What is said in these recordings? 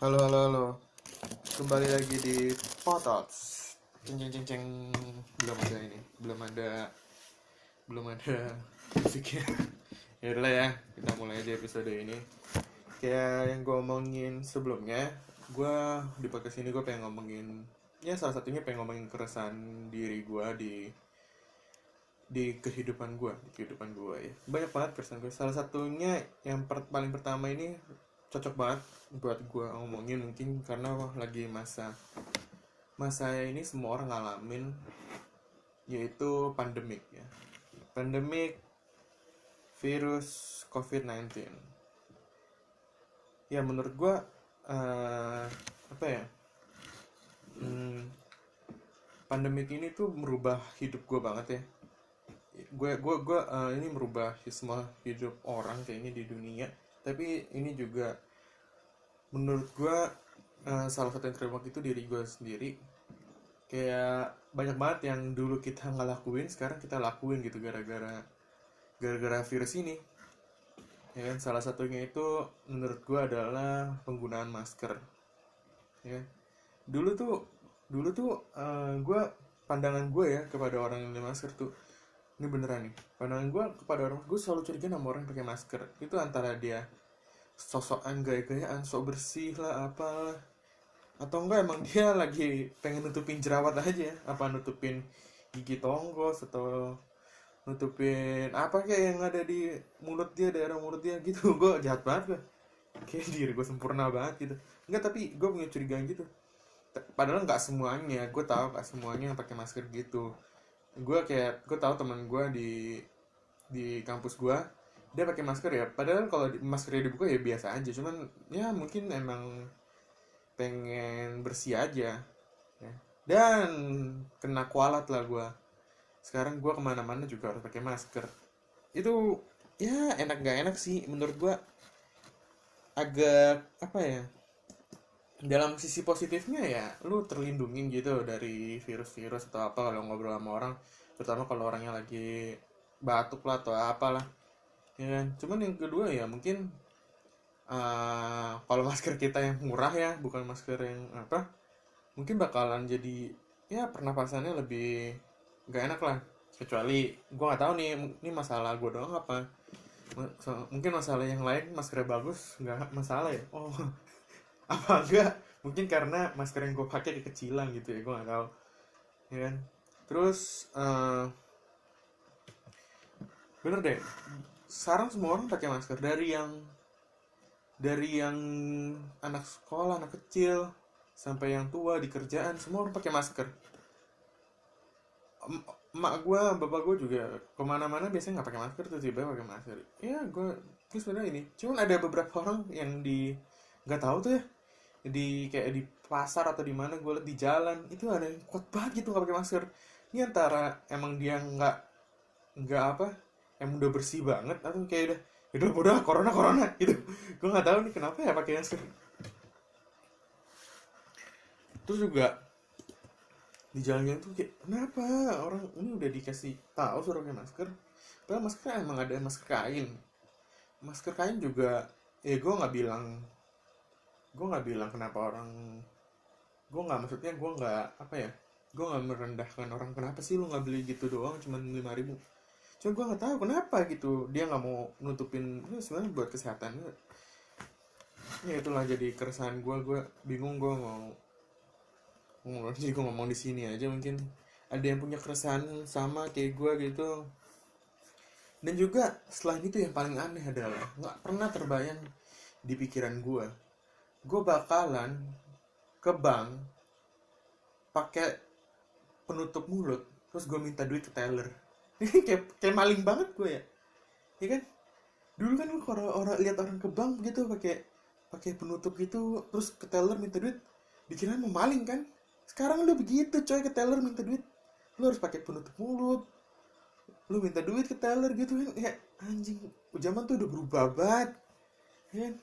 Halo, halo, halo. Kembali lagi di Potots. Ceng, ceng, ceng, ceng. Belum ada ini, belum ada musiknya. Ya udah lah ya, kita mulai aja episode ini. Kayak yang gue omongin sebelumnya, gue di podcast ini gue pengen ngomongin, ya salah satunya pengen ngomongin keresahan diri gue di kehidupan gue ya. Banyak banget keresahan gue. Salah satunya yang paling pertama ini cocok banget buat gue ngomongin mungkin karena lagi masa ini semua orang ngalamin, yaitu pandemik ya. Pandemik virus COVID-19. Ya menurut gue apa ya? Hmm, pandemik ini tuh merubah hidup gue banget ya. Gue ini merubah semua hidup orang kayaknya di dunia. Tapi ini juga menurut gue salah satu yang terbaik itu diri gue sendiri. Kayak banyak banget yang dulu kita nggak lakuin sekarang kita lakuin gitu gara-gara virus ini, ya kan. Salah satunya itu menurut gue adalah penggunaan masker, ya. Dulu tuh gue, pandangan gue ya kepada orang yang pakai masker tuh, ini beneran nih, pandangan gue kepada orang, gue selalu curiga sama orang yang pakai masker itu antara dia sosokan gaya-gayaan sok bersih lah apalah, atau enggak emang dia lagi pengen nutupin jerawat aja, apa nutupin gigi tonggos atau nutupin apa kayak yang ada di mulut dia, daerah mulut dia gitu. Gue jahat banget gue, kayak diri gue sempurna banget gitu. Enggak, tapi gue punya curigaan gitu. Padahal nggak semuanya, gue tahu nggak semuanya yang pakai masker gitu. Gue tahu teman gue di kampus gue, dia pakai masker ya, padahal kalau maskernya dibuka ya biasa aja, cuman ya mungkin emang pengen bersih aja ya. Dan kena kualat lah gue, sekarang gue kemana-mana juga harus pakai masker. Itu ya enak gak enak sih menurut gue, agak apa ya, dalam sisi positifnya ya lu terlindungin gitu dari virus-virus atau apa kalau ngobrol sama orang, terutama kalau orangnya lagi batuk lah atau apalah, ya kan. Cuman yang kedua ya mungkin kalau masker kita yang murah ya, bukan masker yang apa, mungkin bakalan jadi ya pernapasannya lebih gak enak lah. Kecuali gue nggak tahu nih, ini masalah gue doang apa, mungkin masalah yang lain maskernya bagus nggak masalah ya. Oh, apa enggak, mungkin karena masker yang gue pakai kekecilan gitu ya, gue nggak tahu, ya kan. Terus bener deh, sekarang semua orang pakai masker, dari yang anak sekolah, anak kecil, sampai yang tua di kerjaan, semua orang pakai masker. Emak gue, bapak gue juga kemana-mana biasanya nggak pakai masker tuh, tiba pakai masker. Ya gue terus sebenarnya ini, cuman ada beberapa orang yang di nggak tahu tuh ya, di kayak di pasar atau di mana gue liat di jalan itu ada yang kuat banget gitu nggak pakai masker. Ini antara emang dia nggak apa, emang udah bersih banget, atau kayak udah bodoh corona corona gitu. Gue nggak tahu nih kenapa ya pakai masker. Terus juga di jalan-jalan tuh kayak kenapa orang ini udah dikasih tahu suruh pakai masker, padahal masker emang ada masker kain. Masker kain juga ya, gue nggak bilang kenapa orang, gue nggak, maksudnya gue nggak apa ya, gue nggak merendahkan orang, kenapa sih lu nggak beli gitu doang cuma 5.000. Cuma gue nggak tahu kenapa gitu dia nggak mau nutupin itu, sebenarnya buat kesehatan ya. Itulah jadi keresahan gue bingung gue mau jadi gue ngomong di sini aja, mungkin ada yang punya keresahan sama kayak gue gitu. Dan juga selain itu yang paling aneh adalah nggak pernah terbayang di pikiran gue bakalan ke bank pakai penutup mulut terus gue minta duit ke teller. Ini kayak maling banget gue ya, ya kan. Dulu kan kalau orang lihat orang ke bank gitu pakai pakai penutup gitu terus ke teller minta duit, dikira mau maling kan. Sekarang lu begitu coy, ke teller minta duit lu harus pakai penutup mulut, lu minta duit ke teller gitu kan. Ya anjing, zaman tuh udah berubah banget, ya kan.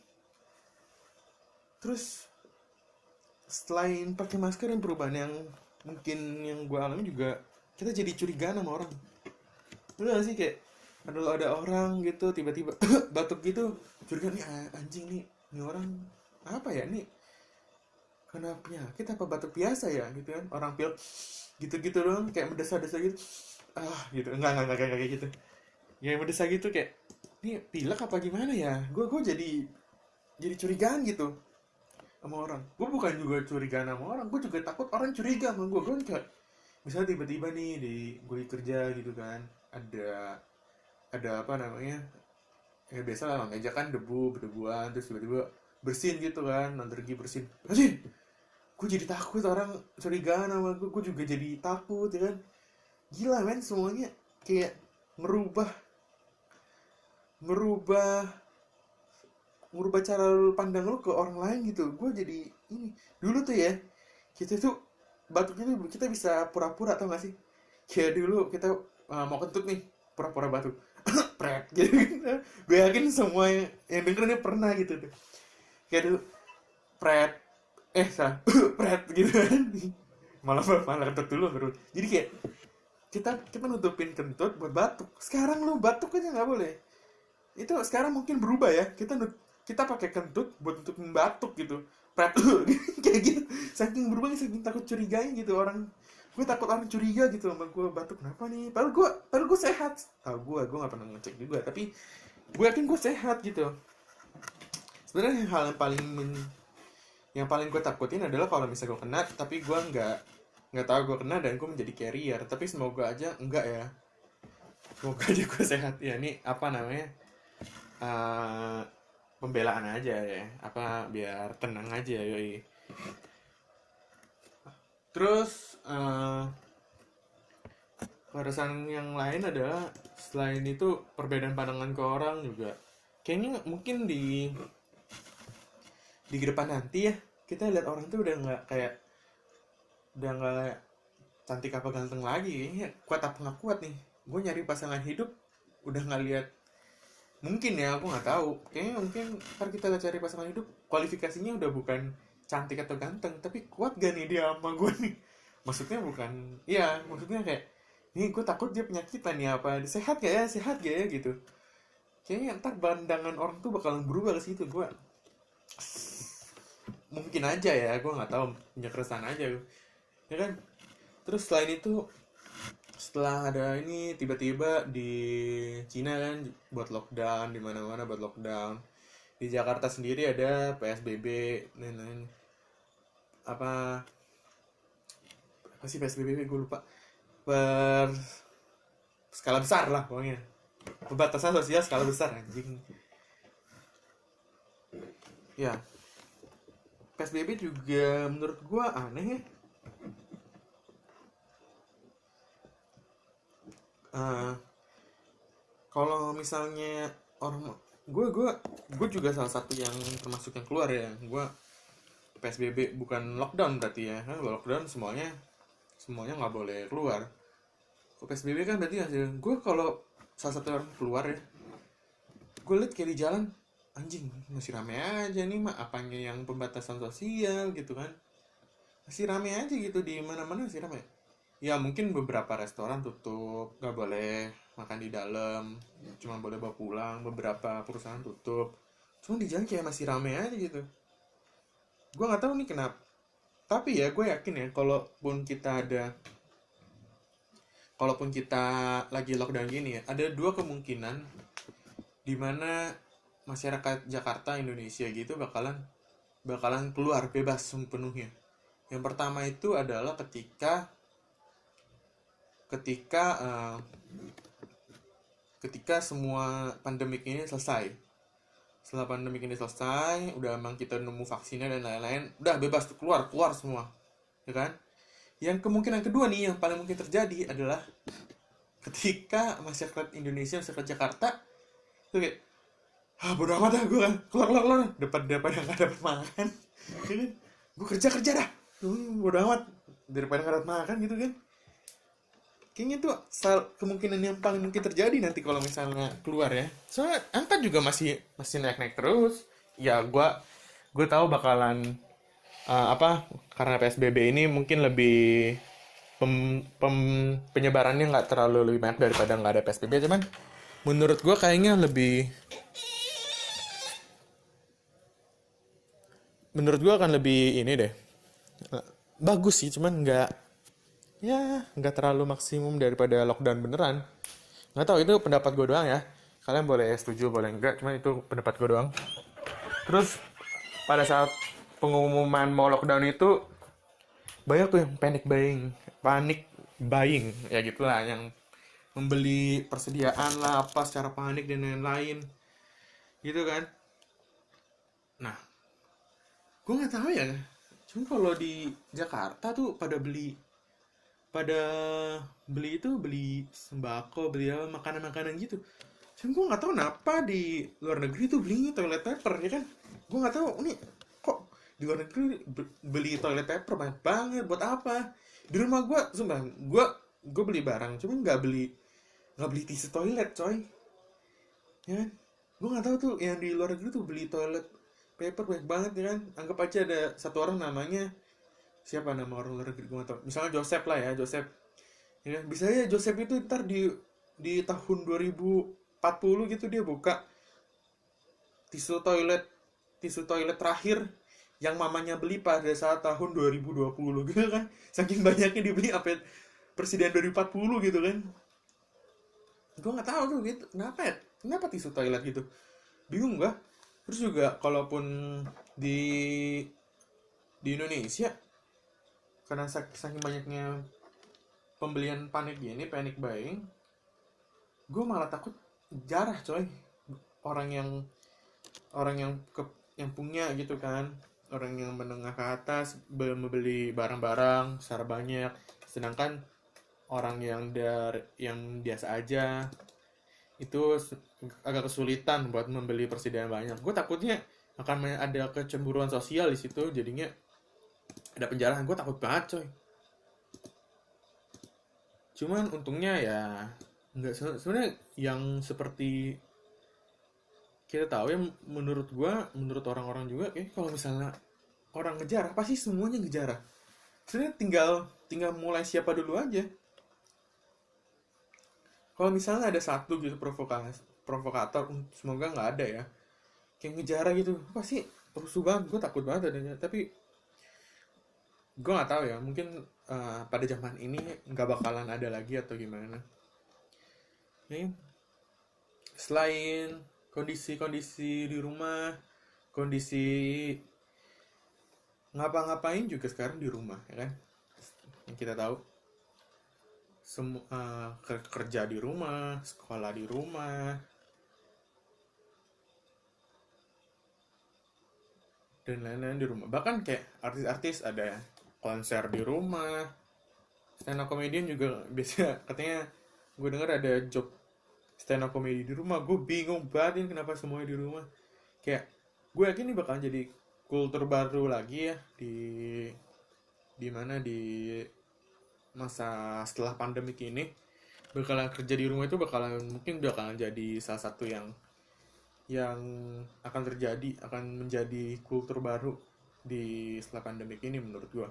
Terus selain pakai masker, yang perubahan yang mungkin yang gue alami juga, kita jadi curiga sama orang. Udah gak sih, kayak ada orang gitu tiba-tiba batuk gitu, curiga nih anjing nih orang apa ya nih, karena penyakit apa batuk biasa ya gitu kan, orang pil gitu-gitu doang kayak mendesah-desah gitu, gitu, enggak kayak gitu, ya mendesah gitu kayak ini pilek apa gimana ya, gue jadi curigaan gitu sama orang. Gue bukan juga curigaan sama orang, gue juga takut orang curiga sama gue kan, kayak misalnya tiba-tiba nih di gue kerja gitu kan, ada apa namanya, ya biasa lah meja kan debuan, terus tiba-tiba bersin gitu kan, nanti bersin bersin, gue jadi takut orang curigaan sama gue juga jadi takut ya kan. Gila men, semuanya kayak merubah merubah merubah cara lu pandang lu ke orang lain gitu. Gue jadi ini dulu tuh ya, kita tuh batuknya tuh kita bisa pura-pura, tau gak sih, kayak dulu kita mau kentut nih, pura-pura batuk pret gitu. Gue yakin semua yang denger ini pernah gitu tuh, kayak dulu pret, salah pret gitu kan, malah malah kentut dulu baru. Jadi kayak kita nutupin kentut buat batuk. Sekarang lu batuk aja nggak boleh. Itu sekarang mungkin berubah ya, kita pakai kentut buat nutupin batuk gitu, pret kayak gitu. Saking berubah, saking takut curiganya gitu orang. Gue takut orang curiga gitu sama gue batuk kenapa nih, padahal gue sehat. Tahu gue nggak pernah ngecek juga, tapi gue yakin gue sehat gitu. Sebenarnya hal yang paling gue takutin adalah kalau misalnya gue kena tapi gue nggak tahu gue kena dan gue menjadi carrier. Tapi semoga aja enggak ya, semoga aja gue sehat ya. Ini apa namanya, eh, pembelaan aja ya, apa biar tenang aja yoi. Terus batasan yang lain adalah selain itu perbedaan pandangan ke orang juga kayaknya mungkin di depan nanti ya, kita lihat orang tuh udah nggak cantik apa ganteng lagi, kayaknya kuat apa nggak kuat nih. Gue nyari pasangan hidup udah nggak lihat, mungkin ya aku nggak tahu, kayaknya mungkin ntar kita cari pasangan hidup kualifikasinya udah bukan cantik atau ganteng, tapi kuat gak nih dia sama gue nih. Maksudnya bukan, iya maksudnya kayak nih gue takut dia penyakitan nih, apa sehat gak ya gitu. Kayaknya ntar pandangan orang tuh bakalan berubah ke situ. Gue mungkin aja ya, gue nggak tahu, punya keresahan aja ya kan. Terus selain itu, setelah ada ini tiba-tiba di Cina kan buat lockdown, di mana-mana buat lockdown. Di Jakarta sendiri ada PSBB dan lain, apa apa sih PSBB, gue lupa. Per skala besar lah pokoknya, pembatasan sosial skala besar anjing ya. PSBB juga menurut gue aneh ya. Eh, Kalau misalnya orang, gue juga salah satu yang termasuk yang keluar ya. Gue PSBB bukan lockdown berarti ya, kan kalau lockdown semuanya nggak boleh keluar. Kalau PSBB kan berarti hasil gue, kalau salah satu orang keluar ya, gue liat kayak di jalan anjing masih rame aja nih, mah apanya yang pembatasan sosial gitu kan, masih rame aja gitu, di mana-mana masih rame. Ya mungkin beberapa restoran tutup, nggak boleh makan di dalam, cuma boleh bawa pulang. Beberapa perusahaan tutup, cuma di jalan kayak masih rame aja gitu. Gue nggak tahu nih kenapa. Tapi ya gue yakin ya, kalaupun kita lagi lockdown gini ya, ada dua kemungkinan di mana masyarakat Jakarta Indonesia gitu bakalan keluar bebas sepenuhnya. Yang pertama itu adalah ketika semua pandemik ini selesai. Setelah pandemik ini selesai, udah emang kita nemu vaksinnya dan lain-lain, udah bebas tuh, keluar semua, ya kan? Yang kemungkinan kedua nih, yang paling mungkin terjadi adalah ketika masyarakat Indonesia, masyarakat Jakarta tuh kayak, bodo amat dah, gue kan keluar daripada nggak dapat makan, ya kan? Gue kerja dah, bodo amat daripada nggak dapat makan gitu kan. Kayaknya tuh kemungkinan yang paling mungkin terjadi nanti kalau misalnya keluar ya. Soalnya angka juga masih naik terus. Ya gue tahu bakalan karena PSBB ini mungkin lebih penyebarannya nggak terlalu lebih banyak daripada nggak ada PSBB, cuman menurut gue kayaknya menurut gue akan lebih ini deh, bagus sih, cuman nggak terlalu maksimum daripada lockdown beneran. Nggak tahu, itu pendapat gue doang ya, kalian boleh setuju boleh enggak, cuman itu pendapat gue doang. Terus pada saat pengumuman mau lockdown itu banyak tuh yang panik buying ya gitulah, yang membeli persediaan lah apa secara panik dan lain-lain gitu kan. Nah, gue nggak tahu ya, cuma kalau di Jakarta tuh pada beli itu, beli sembako, beli apa, makanan-makanan gitu. Cuma gue nggak tahu kenapa di luar negeri tuh belinya toilet paper ya kan. Gue nggak tahu ini kok di luar negeri beli toilet paper banyak banget buat apa. Di rumah gue sumpah, gue beli barang cuma nggak beli tisu toilet coy ya kan. Gue nggak tahu tuh yang di luar negeri tuh beli toilet paper banyak banget ya kan. Anggap aja ada satu orang namanya, siapa nama orang luar negeri gue nggak tahu, misalnya Joseph lah ya, Joseph ya kan? Bisa ya Joseph itu ntar di tahun 2040 gitu dia buka tisu toilet tisu toilet terakhir yang mamanya beli pada saat tahun 2020 gitu kan. Saking banyaknya dibeli apa presiden 2040 gitu kan. Gue nggak tahu tuh gitu kenapa ya, kenapa tisu toilet gitu, bingung gua. Terus juga kalaupun di di Indonesia, karena saking banyaknya pembelian panic buying, gue malah takut jarah coy. Orang yang orang yang ke, yang punya gitu kan, orang yang menengah ke atas membeli barang-barang secara banyak, sedangkan orang yang biasa aja itu agak kesulitan buat membeli persediaan banyak. Gue takutnya akan ada kecemburuan sosial di situ, jadinya ada penjarahan. Gue takut banget coy. Cuman untungnya ya nggak, sebenarnya yang seperti kita tahu ya. Menurut orang-orang juga kayak kalau misalnya orang ngejar pasti semuanya ngejar. Sebenarnya tinggal mulai siapa dulu aja. Kalau misalnya ada satu gitu provokator, semoga nggak ada ya, kayak ngejar gitu, pasti rusuh banget. Gue takut banget adanya. Tapi gue nggak tahu ya, mungkin pada zaman ini nggak bakalan ada lagi atau gimana ya. Selain kondisi di rumah, kondisi ngapa-ngapain juga sekarang di rumah ya kan, yang kita tahu semua, kerja di rumah, sekolah di rumah, dan lain-lain di rumah. Bahkan kayak artis-artis ada konser di rumah, stand up comedian juga biasa katanya. Gue dengar ada job stand up comedy di rumah. Gue bingung banget ini kenapa semuanya di rumah. Kayak gue yakin ini bakal jadi kultur baru lagi ya di mana di masa setelah pandemi ini. Bakalan kerja di rumah itu bakalan jadi salah satu yang akan menjadi kultur baru di setelah pandemi ini menurut gue.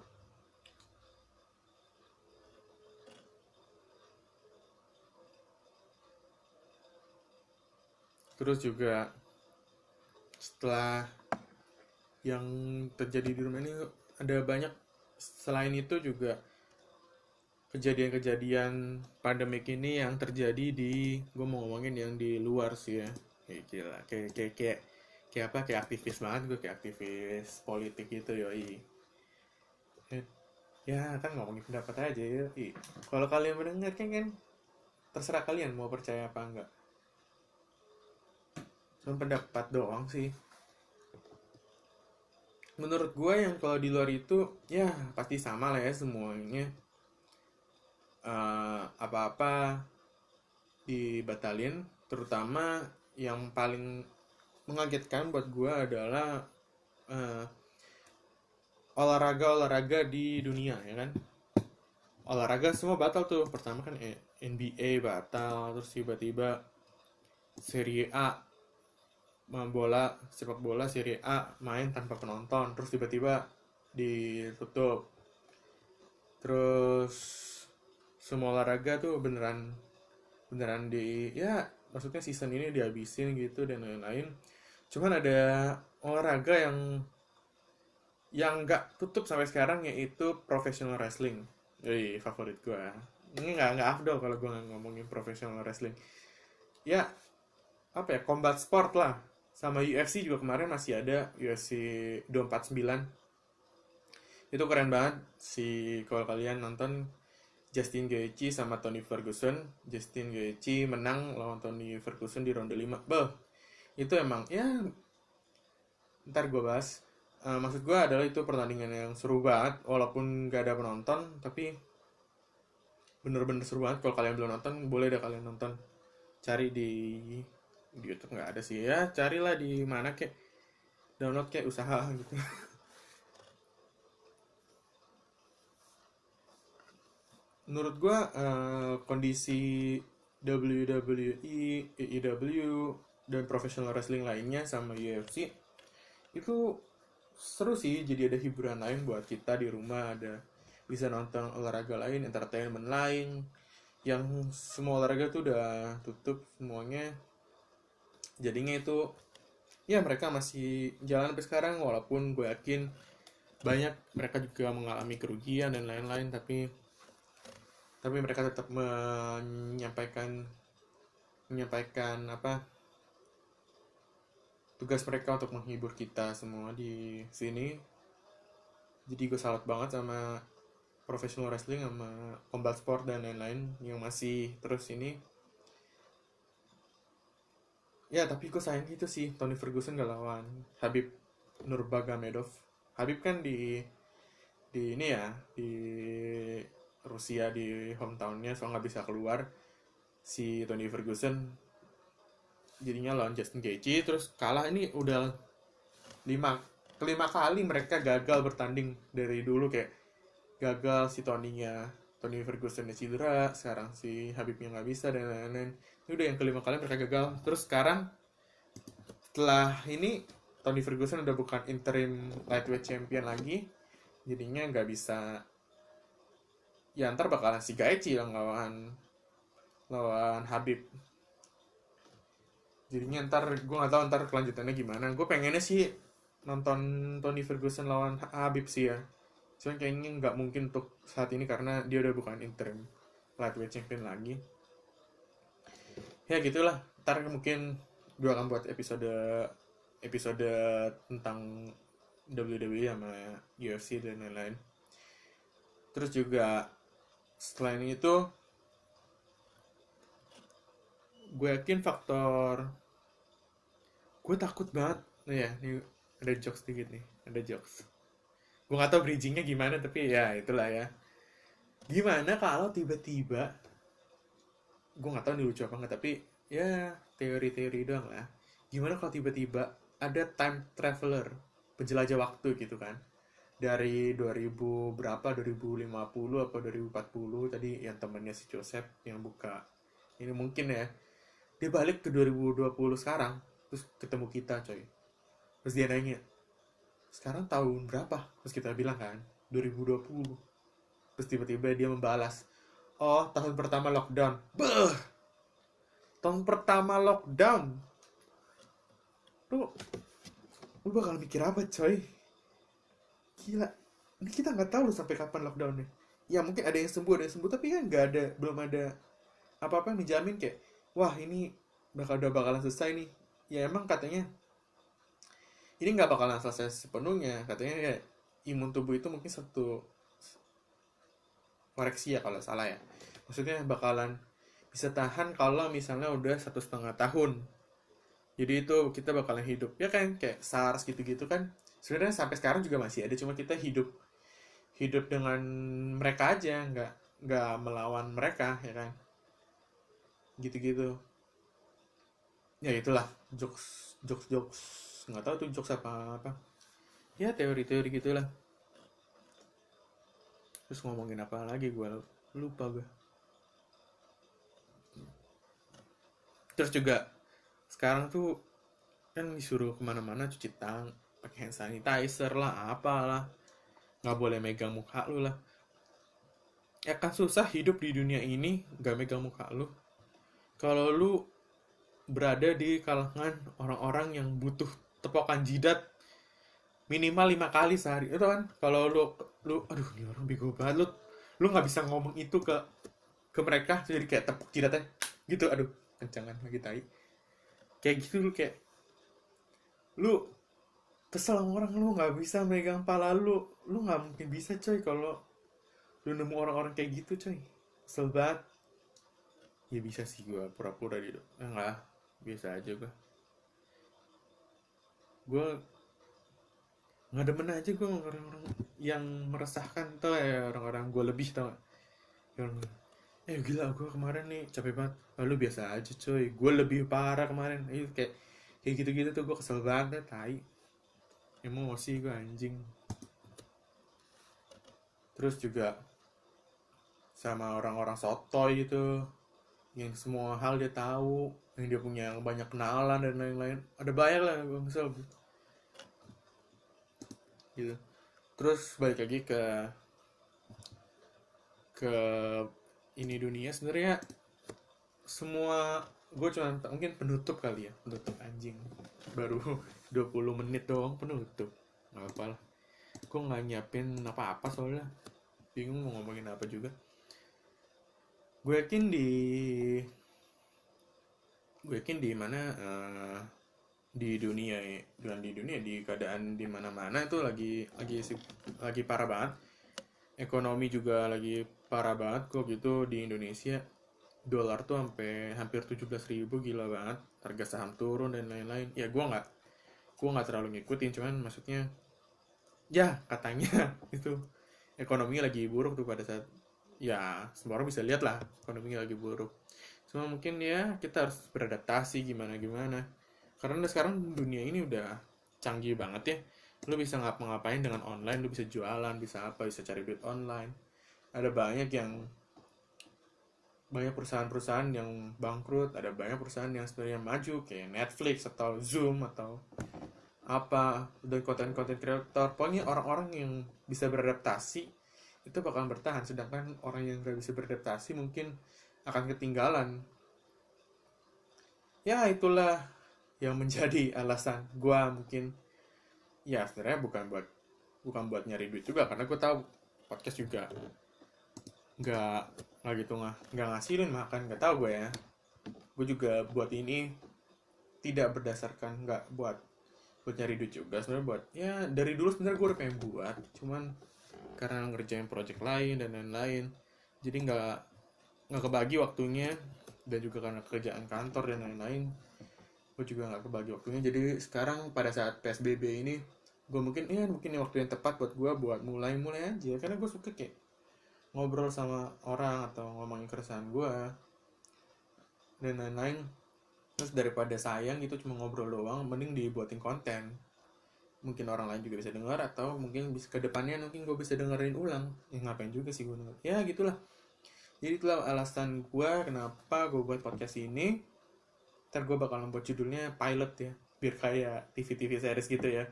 Terus juga setelah yang terjadi di rumah ini ada banyak, selain itu juga kejadian-kejadian pandemik ini yang terjadi di, gue mau ngomongin yang di luar sih ya. Kayak gila, kayak apa, kayak aktivis banget gue, kayak aktivis politik gitu yoi. Ya kan ngomongin pendapat aja ya. Kalau kalian mendengarkan kan terserah kalian mau percaya apa enggak. Cuma pendapat doang sih. Menurut gue yang kalau di luar itu ya pasti sama lah ya semuanya. Apa-apa dibatalin, terutama yang paling mengagetkan buat gue adalah eh, olahraga di dunia ya kan. Olahraga semua batal tuh. Pertama kan NBA batal, terus tiba-tiba Serie A, sepak bola Serie A main tanpa penonton, terus tiba-tiba ditutup. Terus semua olahraga tuh beneran ya maksudnya season ini dihabisin gitu dan lain-lain. Cuman ada olahraga yang yang nggak tutup sampai sekarang yaitu professional wrestling. Favorit gue. Ini nggak afdol kalau gue nggak ngomongin professional wrestling. Ya, apa ya, combat sport lah. Sama UFC juga kemarin masih ada UFC 249. Itu keren banget sih kalau kalian nonton. Justin Gaethje sama Tony Ferguson. Justin Gaethje menang lawan Tony Ferguson di ronde 5. Beuh, itu emang ya, ntar gue bahas. Maksud gue adalah itu pertandingan yang seru banget walaupun gak ada penonton, tapi bener-bener seru banget. Kalau kalian belum nonton, boleh deh kalian nonton. Cari di YouTube nggak ada sih ya, carilah di mana kek, download kayak usaha gitu. Menurut gue kondisi WWE, AEW, dan professional wrestling lainnya sama UFC itu seru sih. Jadi ada hiburan lain buat kita di rumah, ada bisa nonton olahraga lain, entertainment lain, yang semua olahraga tuh udah tutup semuanya. Jadinya itu ya mereka masih jalan sampai sekarang, walaupun gue yakin banyak mereka juga mengalami kerugian dan lain-lain, tapi mereka tetap menyampaikan menyampaikan apa, tugas mereka untuk menghibur kita semua di sini. Jadi gue salut banget sama professional wrestling sama combat sport dan lain-lain yang masih terus ini. Ya tapi gue sayang itu sih Tony Ferguson gak lawan Habib Nurmagomedov. Habib kan di ini ya, di Rusia, di hometownnya, so nggak bisa keluar. Si Tony Ferguson jadinya lawan Justin Gaethje terus kalah. Ini udah kelima kali mereka gagal bertanding dari dulu. Kayak gagal si Tony Ferguson cedera, sekarang si Habibnya nggak bisa dan lain-lain. Ini udah yang kelima kali mereka gagal. Terus sekarang setelah ini Tony Ferguson udah bukan interim lightweight champion lagi, jadinya nggak bisa. Ya ntar bakalan si Gaethje yang lawan Habib. Jadinya ntar gue nggak tahu ntar kelanjutannya gimana. Gue pengennya sih nonton Tony Ferguson lawan Habib sih ya. Cuman kayaknya nggak mungkin untuk saat ini karena dia udah bukan interim lightweight champion lagi. Ya gitulah. Ntar mungkin gue akan buat episode tentang WWE sama UFC dan lain-lain. Terus juga selain itu, gue yakin faktor, gue takut banget nih ya. Nih ada jokes dikit nih, ada jokes. Gue gak tau bridgingnya gimana, tapi ya itulah ya. Gimana kalau tiba-tiba, gue gak tau nih lucu apa enggak, tapi ya teori-teori doang lah. Gimana kalau tiba-tiba ada time traveler, penjelajah waktu gitu kan, dari 2000 berapa, 2050 apa 2040 tadi, yang temennya si Joseph yang buka ini mungkin ya, dia balik ke 2020 sekarang, terus ketemu kita coy. Terus dia nanya, sekarang tahun berapa? Terus kita bilang kan 2020. Terus tiba-tiba dia membalas, oh tahun pertama lockdown. Beuh, tahun pertama lockdown. Lu, lu bakal mikir apa coy? Gila, ini kita nggak tahu sampai kapan lockdownnya. Ya mungkin ada yang sembuh, tapi kan nggak ada, belum ada apa-apa yang menjamin kayak, wah ini udah bakalan selesai nih. Ya emang katanya ini nggak bakalan selesai sepenuhnya. Katanya ya imun tubuh itu mungkin satu, koreksi ya kalau salah ya. Maksudnya bakalan bisa tahan kalau misalnya udah 1,5 tahun. Jadi itu kita bakalan hidup. Ya kan kayak SARS gitu-gitu kan. Sebenarnya sampai sekarang juga masih ada, cuma kita hidup hidup dengan mereka aja, nggak melawan mereka ya kan. Gitu-gitu. Ya itulah jokes jokes jokes, nggak tahu tuh jokes apa apa. Ya teori-teori gitulah. Terus ngomongin apa lagi gue lupa gue. Terus juga sekarang tuh kan disuruh kemana-mana cuci tangan pakai hand sanitizer lah apalah, nggak boleh megang muka lu lah. Ya kan susah hidup di dunia ini nggak megang muka lu kalau lu berada di kalangan orang-orang yang butuh tepokan jidat minimal 5 kali sehari itu kan. Kalau lu aduh ini orang bego banget, lu nggak bisa ngomong itu ke mereka jadi kayak tepuk jidatnya gitu, aduh kencangan lagi tai kayak gitu. Lu kayak lu kesel sama orang, lu nggak bisa megang pala lu nggak mungkin bisa coy kalau lu nemu orang-orang kayak gitu coy, kesel banget. Ya bisa sih gue pura-pura gitu, enggak, biasa aja gue nggak demen aja gue sama orang-orang yang meresahkan tau ya, orang-orang gue lebih tau gak? Yang gila gue kemarin nih capek banget. Lalu biasa aja coy, gue lebih parah kemarin. Kayak kayak gitu-gitu tuh gue kesel banget, tai. Emosi gue anjing. Terus juga sama orang-orang sotoy gitu, yang semua hal dia tahu, yang dia punya banyak kenalan dan lain-lain. Ada banyak lah gue kesel gitu. Terus balik lagi ke ini dunia sebenarnya semua, gue cuma mungkin penutup kali ya, penutup anjing baru 20 menit doang penutup, nggak apa lah, gue nggak nyiapin apa-apa soalnya bingung mau ngomongin apa juga. gue yakin di gue yakin di mana di dunia, bukan di dunia, di keadaan di mana-mana itu lagi parah banget. Ekonomi juga lagi parah banget kok gitu di Indonesia. Dolar tuh sampai hampir 17.000, gila banget. Harga saham turun dan lain-lain. Ya gue nggak terlalu ngikutin, cuman maksudnya ya katanya itu ekonomi lagi buruk tuh pada saat, ya semua orang bisa lihat lah ekonomi lagi buruk. Cuma mungkin ya kita harus beradaptasi gimana gimana, karena sekarang dunia ini udah canggih banget ya. Lu bisa ngapa-ngapain dengan online, lu bisa jualan, bisa apa, bisa cari duit online. Ada banyak perusahaan-perusahaan yang bangkrut, ada banyak perusahaan yang sebenarnya maju kayak Netflix atau Zoom atau apa, dan konten-konten kreator. Pokoknya orang-orang yang bisa beradaptasi itu bakalan bertahan, sedangkan orang yang gak bisa beradaptasi mungkin akan ketinggalan. Ya itulah yang menjadi alasan gue mungkin, ya sebenarnya bukan buat nyari duit juga, karena gue tahu podcast juga nggak nggak gitu, nggak ngasilin makan, nggak tahu gue ya. Gue juga buat ini tidak berdasarkan, nggak buat nyari duit juga sebenarnya, buat ya dari dulu sebenarnya gue udah pengen buat, cuman karena ngerjain project lain dan lain-lain jadi nggak kebagi waktunya, dan juga karena kerjaan kantor dan lain-lain gue juga nggak kebagi waktunya. Jadi sekarang pada saat PSBB ini gue mungkin waktu yang tepat buat gue buat mulai aja, karena gue suka kayak ngobrol sama orang atau ngomongin keresahan gue dan lain-lain. Terus daripada sayang itu cuma ngobrol doang, mending dibuatin konten, mungkin orang lain juga bisa dengar, atau mungkin bisa ke depannya mungkin gue bisa dengerin ulang. Ya ngapain juga sih gue denger, ya gitulah. Jadi itulah alasan gue kenapa gue buat podcast ini. Ntar gue bakal membuat judulnya pilot ya, biar kayak TV-TV series gitu ya,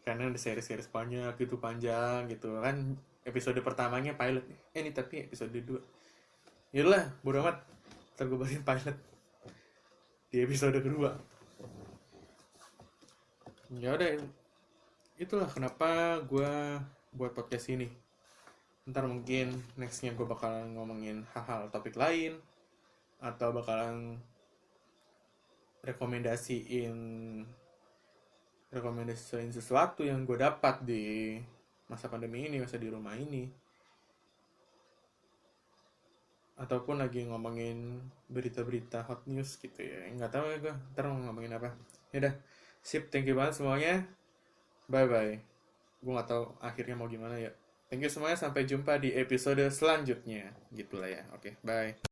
karena ada series-series banyak gitu, panjang gitu kan. Episode pertamanya pilot, ini tapi episode 2 yalah bodo amat, ntar gue bawain pilot di episode kedua. Ya udah, itulah kenapa gue buat podcast ini. Ntar mungkin nextnya gue bakalan ngomongin hal-hal topik lain, atau bakalan rekomendasiin sesuatu yang gue dapat di masa pandemi ini, masa di rumah ini, ataupun lagi ngomongin berita-berita hot news gitu ya. Nggak tahu ya gue ntar mau ngomongin apa. Ya udah, sip, thank you banget semuanya, bye bye. Gue nggak tahu akhirnya mau gimana ya. Thank you semuanya, sampai jumpa di episode selanjutnya gitulah ya. Oke, bye.